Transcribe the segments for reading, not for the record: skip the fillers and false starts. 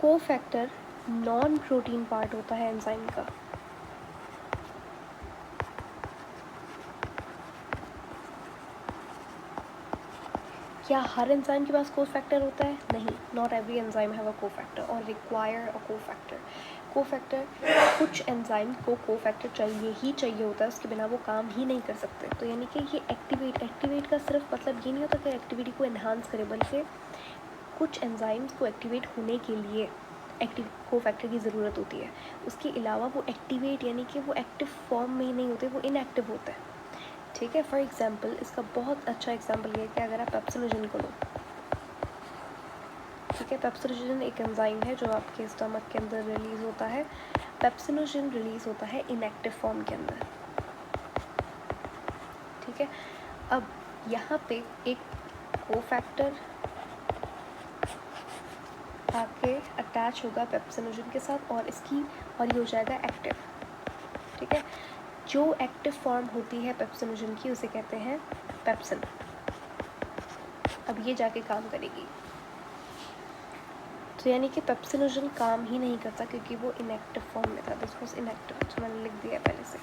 Cofactor non protein part होता है enzyme का। क्या हर एंजाइम के पास कोफैक्टर होता है? नहीं, not every enzyme have a cofactor और रिक्वायर अ कोफैक्टर। कोफैक्टर, कुछ एंजाइम को कोफैक्टर चाहिए ही चाहिए होता है, उसके बिना वो काम ही नहीं कर सकते। तो यानी कि ये एक्टिवेट का सिर्फ मतलब ये नहीं होता कि एक्टिविटी को एनहांस करे, बल्कि कुछ एंजाइम्स को एक्टिवेट होने के लिए कोफैक्टर की ज़रूरत होती है। उसके अलावा वो एक्टिवेट यानी कि वो एक्टिव फॉर्म में ही नहीं होते, वो इनएक्टिव होता है। ठीक है, फॉर एग्जांपल इसका बहुत अच्छा एग्जांपल ये है कि अगर आप पेप्सिनोजन को लो, ठीक है, पेप्सिनोजन एक एंजाइम है जो आपके स्टमक के अंदर रिलीज़ होता है। पेप्सिनोजन रिलीज़ होता है इनएक्टिव फॉर्म के अंदर। ठीक है, अब यहाँ पे एक कोफैक्टर आके अटैच होगा पेप्सिनोजन के साथ और ये हो जाएगा एक्टिव। ठीक है, जो एक्टिव फॉर्म होती है पेप्सिनोजन की उसे कहते हैं पेप्सिन। अब ये जाके काम करेगी, तो यानी कि पेप्सिनोजन काम ही नहीं करता क्योंकि वो इनएक्टिव फॉर्म में था। दिस वाज इनएक्टिव, तो मैंने लिख दिया पहले से।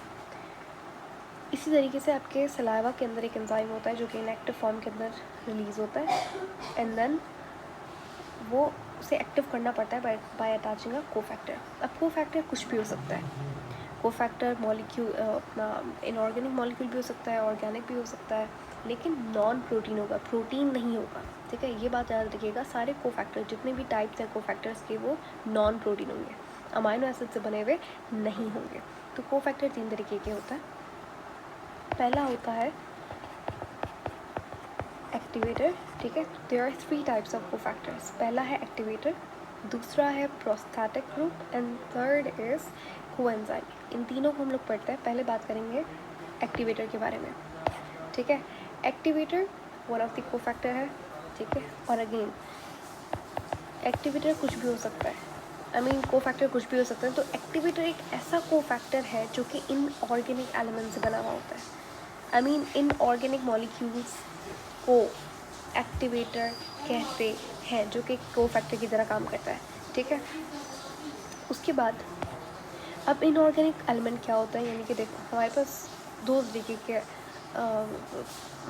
इसी तरीके से आपके सलाइवा के अंदर एक एंजाइम होता है जो कि इनएक्टिव फॉर्म के अंदर रिलीज़ होता है एंड देन वो उसे एक्टिव करना पड़ता है बाय अटैचिंग अ कोफैक्टर। अब कोफैक्टर कुछ भी हो सकता है। कोफैक्टर मॉलिक्यूल अपना इनऑर्गेनिक मॉलिक्यूल भी हो सकता है, ऑर्गेनिक भी हो सकता है, लेकिन नॉन प्रोटीन होगा, प्रोटीन नहीं होगा। ठीक है, ये बात याद रखिएगा, सारे कोफैक्टर जितने भी टाइप्स हैं कोफैक्टर्स के वो नॉन प्रोटीन होंगे, अमाइनो एसिड से बने हुए नहीं होंगे। तो कोफैक्टर 3 तरीके के होता है। पहला होता है एक्टिवेटर। ठीक है, there are 3 types of cofactors. पहला है एक्टिवेटर, दूसरा है prosthetic group and third is coenzyme. इन तीनों को हम लोग पढ़ते हैं। पहले बात करेंगे एक्टिवेटर के बारे में। ठीक है, activator one of the cofactor है। ठीक है, और अगेन एक्टिवेटर कुछ भी हो सकता है, कोफैक्टर कुछ भी हो सकता है। तो एक्टिवेटर एक ऐसा कोफैक्टर है जो कि इनऑर्गेनिक एलिमेंट से बना हुआ होता है। इनऑर्गेनिक मॉलिक्यूल्स को एक्टिवेटर कहते हैं, जो कि कोफैक्टर की तरह काम करता है। ठीक है, उसके बाद अब इनऑर्गेनिक एलिमेंट क्या होता है, यानी कि देखो हमारे पास 2 तरीके के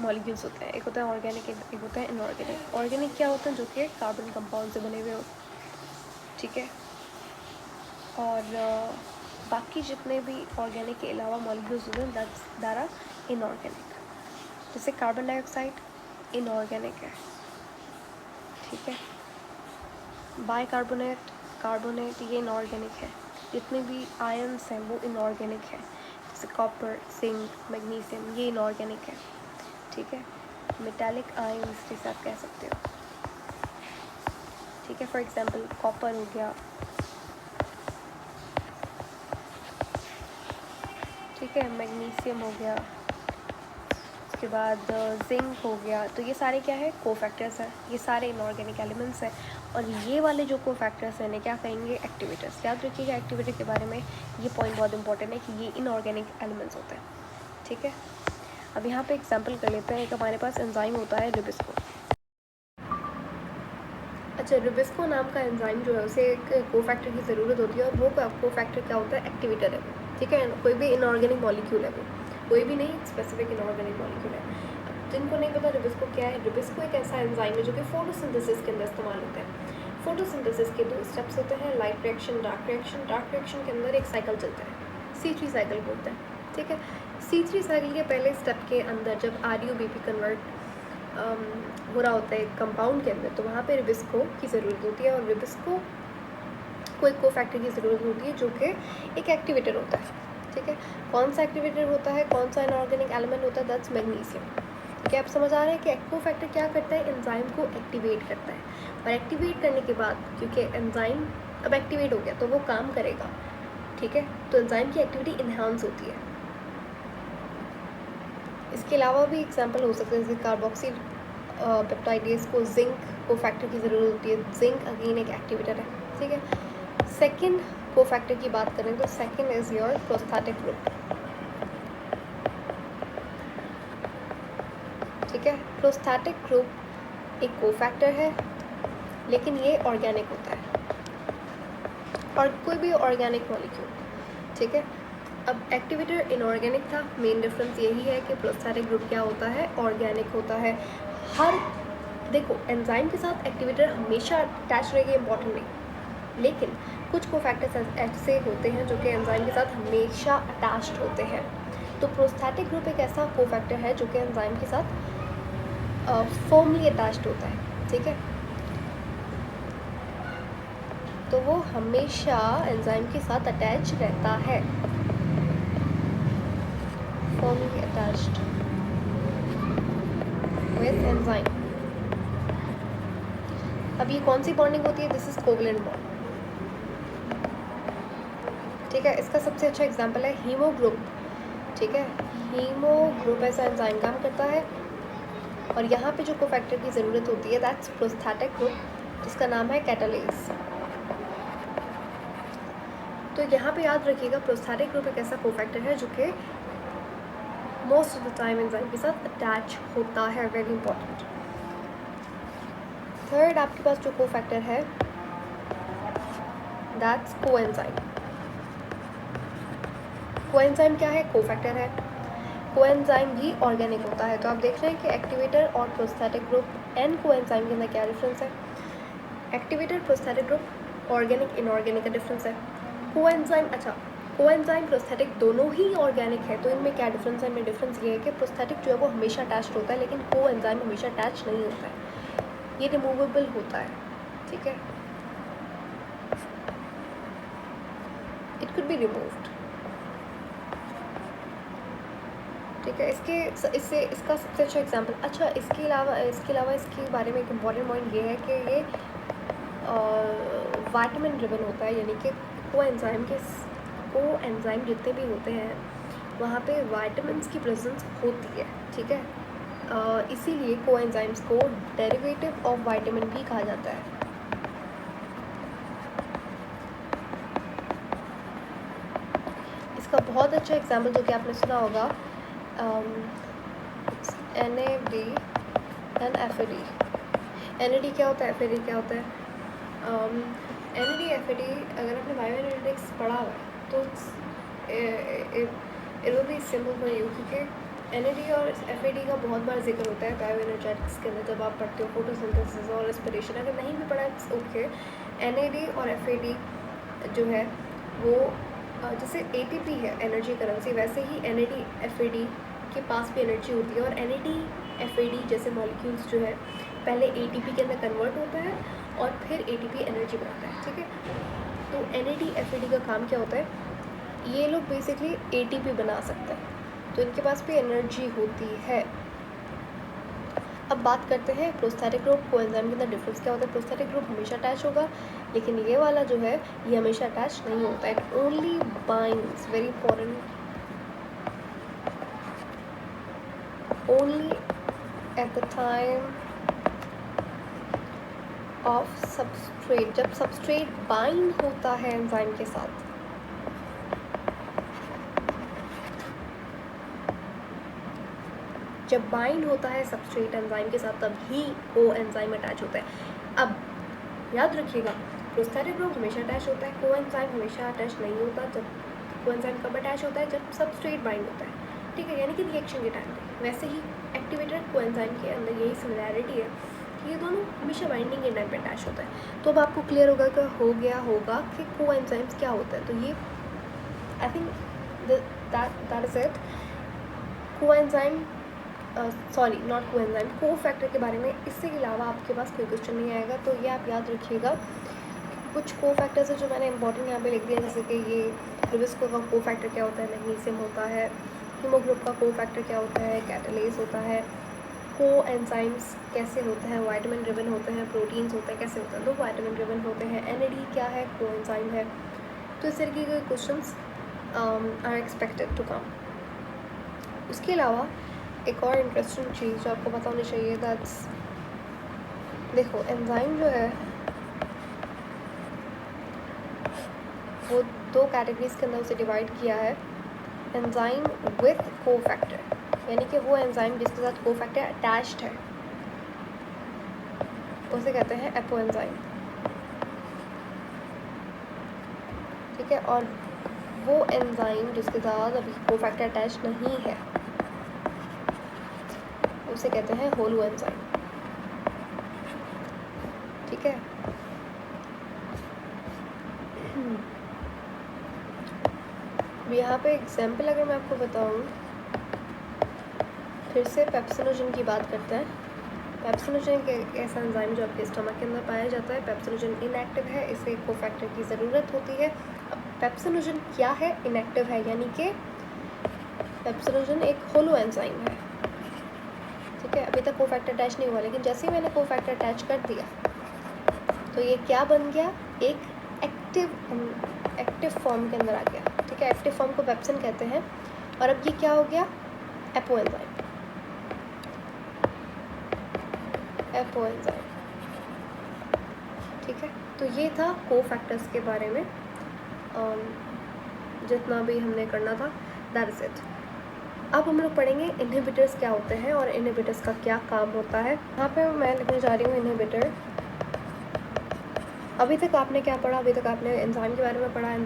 मॉलिक्यूल्स होते हैं, एक होता है ऑर्गेनिक, एक होता है इनऑर्गेनिक। ऑर्गेनिक क्या होता है, जो कि कार्बन कंपाउंड से बने हुए हो। ठीक है, और बाकी जितने भी ऑर्गेनिक के अलावा मॉलिक्यूल्स होते हैं दैट आर इनऑर्गेनिक। जैसे कार्बन डाइऑक्साइड इनऑर्गेनिक है। ठीक है, कार्बोनेट ये इनऑर्गेनिक है। जितने भी आयन्स हैं वो इनऑर्गेनिक है, जैसे कॉपर, जिंक, मैग्नीशियम, ये इनऑर्गेनिक है। ठीक है, मेटालिक आयन्स जैसे आप कह सकते हो। ठीक है, फॉर एग्जांपल कॉपर हो गया। ठीक है, मैग्नीशियम हो गया, उसके बाद जिंक हो गया। तो ये सारे क्या है, कोफैक्टर्स हैं, ये सारे इनऑर्गेनिक एलिमेंट्स हैं। और ये वाले जो कोफैक्टर्स हैं इन्हें क्या कहेंगे, एक्टिवेटर्स। याद रखिएगा एक्टिवेटर के बारे में, ये पॉइंट बहुत इंपॉर्टेंट है कि ये इनऑर्गेनिक एलिमेंट्स होते हैं। ठीक है, अब यहाँ पे एग्जांपल कर लेते हैं। एक हमारे पास एंजाइम होता है रुबिस्को। अच्छा, रुबिस्को नाम का एंजाइम जो है उसे एक कोफैक्टर की ज़रूरत होती है, और वो कोफैक्टर क्या होता है, एक्टिवेटर है। ठीक है, कोई भी इनऑर्गेनिक मॉलिक्यूल है, वो कोई भी नहीं, स्पेसिफिक इनऑर्गेनिक मॉलिक्यूल है। अब जिनको नहीं पता रुबिस्को क्या है, रुबिस्को एक ऐसा एंजाइम है जो कि फोटोसिंथेसिस के अंदर इस्तेमाल होता है। फोटोसिंथेसिस के 2 स्टेप्स होते हैं, light reaction, dark reaction. Dark reaction के अंदर एक साइकिल चलता है, C3 साइकिल बोलते हैं। ठीक है, C3 साइकिल के पहले स्टेप के अंदर जब RuBP कन्वर्ट हो रहा होता है कंपाउंड के अंदर, तो वहाँ पे रुबिस्को की ज़रूरत होती है, और रुबिस्को को एक कोफैक्टर की ज़रूरत होती है जो कि एक एक्टिवेटर होता है। ठीक है, कौन सा एक्टिवेटर होता है, कौन सा इनऑर्गेनिक एलिमेंट होता है, दैट्स मैग्नीशियम। ठीक है, आप समझ आ रहे हैं कि कोफैक्टर क्या करता है, एंजाइम को एक्टिवेट करता है। और एक्टिवेट करने के बाद क्योंकि एंजाइम अब एक्टिवेट हो गया तो वो काम करेगा। ठीक है, तो एंजाइम की एक्टिविटी इन्हांस होती है। इसके अलावा भी एग्जांपल हो सकते हैं, जैसे कार्बोक्सिल पेप्टाइडेज को जिंक कोफैक्टर की ज़रूरत होती है। जिंक अगेन एक एक्टिवेटर है। ठीक है, सेकंड कोफैक्टर की बात करें तो second is your prosthetic group. ठीक है, प्रोस्थेटिक ग्रुप एक कोफैक्टर है, लेकिन ये ऑर्गेनिक होता है। और कोई भी ऑर्गेनिक मॉलिक्यूल, ठीक है। अब एक्टिवेटर इनऑर्गेनिक था, मेन डिफरेंस यही है कि प्रोस्थेटिक ग्रुप क्या होता है, ऑर्गेनिक होता है। हर देखो एंजाइम के साथ एक्टिवेटर हमेशा अटैच रहेगा, इंपॉर्टेंट नहीं, लेकिन कुछ कोफैक्टर्स ऐसे होते हैं जो कि एंजाइम के साथ हमेशा अटैच्ड होते हैं। तो प्रोस्थेटिक ग्रुप एक ऐसा कोफैक्टर है जो कि एंजाइम के साथ फर्मली अटैच्ड होता है, ठीक है। तो वो हमेशा एंजाइम के साथ अटैच रहता है, फर्मली अटैच्ड विद एंजाइम। अब ये कौन सी बॉन्डिंग होती है, दिस इज कोवलेंट बॉन्ड, ठीक है। इसका सबसे अच्छा एग्जांपल है हीमो ग्रुप, ठीक है। हीमो ग्रुप ऐसा एंजाइम काम करता है और यहाँ पे जो कोफैक्टर की ज़रूरत होती है दैट्स प्रोस्थेटिक ग्रुप, जिसका नाम है कैटालेज। तो यहाँ पे याद रखिएगा प्रोस्थेटिक ग्रुप एक ऐसा कोफैक्टर है जो कि most of the time enzyme के साथ अटैच होता है, वेरी इंपॉर्टेंट। थर्ड आपके पास जो कोफैक्टर है दैट्स कोएंजाइम। कोएंजाइम क्या है, कोफैक्टर है। कोएंजाइम भी ऑर्गेनिक होता है। तो आप देख रहे हैं कि एक्टिवेटर और प्रोस्थेटिक ग्रुप एंड कोएंजाइम के अंदर क्या डिफरेंस है। Activator prosthetic group organic inorganic का डिफरेंस है। कोएंजाइम, अच्छा कोएंजाइम प्रोस्थेटिक दोनों ही ऑर्गेनिक है, तो इनमें क्या डिफरेंस है, इनमें डिफरेंस ये है कि प्रोस्थेटिक जो है वो हमेशा अटैच्ड होता है, लेकिन कोएंजाइम हमेशा अटैच नहीं होता है, ये रिमूवेबल होता है, ठीक है। इट कुड बी रिमूव्ड, ठीक है। इससे इसका सबसे अच्छा एग्जांपल, अच्छा इसके अलावा इसके बारे में एक इम्पॉर्टेंट पॉइंट ये है कि ये विटामिन ड्रिवन होता है, यानी कि कोएंजाइम जितने भी होते हैं वहाँ पे विटामिन्स की प्रेजेंस होती है, ठीक है। इसीलिए कोएंजाइम्स को डेरिवेटिव ऑफ विटामिन बी कहा जाता है। इसका बहुत अच्छा एग्जांपल जो कि आपने सुना होगा NAD एंड FAD। NAD क्या होता है, FAD क्या होता है। NAD FAD अगर आपने बायोएनर्जेटिक्स पढ़ा हुआ है तो it will be simple for you, क्योंकि NAD और FAD का बहुत बार जिक्र होता है बायोएनर्जेटिक्स के अंदर जब आप पढ़ते हो फोटोसिंथेसिस और रेस्पिरेशन। अगर नहीं भी पढ़ा है ओके। NAD और FAD जो है वो जैसे ATP है एनर्जी करेंसी, वैसे ही NAD FAD के पास भी एनर्जी होती है। और NAD FAD जैसे मॉलिक्यूल्स जो है पहले ATP के अंदर कन्वर्ट होता है और फिर ATP एनर्जी बनाता है, ठीक है। तो NAD FAD का काम क्या होता है, ये लोग बेसिकली ATP बना सकते हैं, तो इनके पास भी एनर्जी होती है। अब बात करते हैं प्रोस्थेटिक ग्रुप कोएंजाइम के अंदर डिफरेंस क्या होता है। प्रोस्थेटिक ग्रुप हमेशा अटैच होगा, लेकिन ये वाला जो है ये हमेशा अटैच नहीं होता है। It only binds, very important, only at the time of substrate, जब सबस्ट्रेट बाइंड होता है एंजाइम के साथ। जब बाइंड होता है सबस्ट्रेट एंजाइम के साथ तब ही वो एंजाइम अटैच होता है। अब याद रखिएगा प्रोस्थेटिक ग्रुप हमेशा अटैच होता है, कोएंजाइम हमेशा अटैच नहीं होता। जब कोएंजाइम कब अटैच होता है, जब सबस्ट्रेट बाइंड होता है, ठीक है, यानी कि रिएक्शन के टाइम पे। वैसे ही एक्टिवेटर कोएंजाइम के अंदर यही सिमिलैरिटी है कि ये दोनों हमेशा बाइंडिंग के टाइम पे अटैच होता है। तो अब आपको क्लियर होगा कि होगा कि कोएंजाइम्स क्या होता है। तो ये I think that is it. Coenzyme sorry not coenzyme, cofactor के बारे में इससे अलावा आपके पास कोई क्वेश्चन नहीं आएगा, तो ये आप याद रखिएगा। कुछ कोफैक्टर्स है जो मैंने इंपॉर्टेंट यहाँ पे लिख दिया, जैसे कि ये लिबिस्को का कोफैक्टर क्या होता है, मैग्नीशियम होता है। हीमोग्लोबिन का कोफैक्टर क्या होता है, कैटालेज होता है। कोएंजाइम्स कैसे होते हैं, विटामिन ड्रिवन होते हैं। प्रोटीन्स होते हैं, कैसे होते हैं, तो विटामिन ड्रिवन होते हैं। NAD क्या है, कोएंजाइम है। तो इस तरीके के questions are expected to come. उसके अलावा एक और इंटरेस्टिंग चीज़ जो आपको पता होनी चाहिए, दैट्स देखो एंजाइम जो है वो दो कैटेगरीज के अंदर उसे डिवाइड किया है। एंजाइम विथ कोफैक्टर, यानी कि वो एंजाइम जिसके साथ कोफैक्टर अटैच्ड है उसे कहते हैं एपोएंजाइम। ठीक है, और वो एंजाइम जिसके साथ अभी कोफैक्टर अटैच नहीं है उसे कहते हैं होलो एंजाइम। ठीक है, यहाँ पे एग्जाम्पल अगर मैं आपको बताऊँ, फिर से पेप्सिनोजन की बात करते हैं। पेप्सिनोजन एक ऐसा एंजाइम जो आपके स्टमक के अंदर पाया जाता है। पेप्सिनोजन इनएक्टिव है, इसे कोफैक्टर की ज़रूरत होती है। अब पेप्सिनोजन क्या है? इनएक्टिव है, यानी कि पेप्सिनोजन एक होलो एंजाइम है। ठीक है, अभी तक कोफैक्टर अटैच नहीं हुआ, लेकिन जैसे ही मैंने कोफैक्टर अटैच कर दिया तो ये क्या बन गया? एक एक्टिव फॉर्म के अंदर आ गया। ठीक है, एक्टिव फॉर्म को पेप्सिन कहते हैं। और अब ये क्या हो गया? Apo enzyme. Apo enzyme. ठीक है, तो ये था कोफैक्टर्स के बारे में जितना भी हमने करना था, दैट इज़ इट। अब हम लोग पढ़ेंगे इनहिबिटर्स क्या होते हैं और इनहिबिटर्स का क्या काम होता है। यहाँ पे मैं लिखने जा रही हूँ इनहिबिटर। अभी तक आपने क्या पढ़ा? अभी तक आपने एंजाइम के बारे में पढ़ा, एंजाइम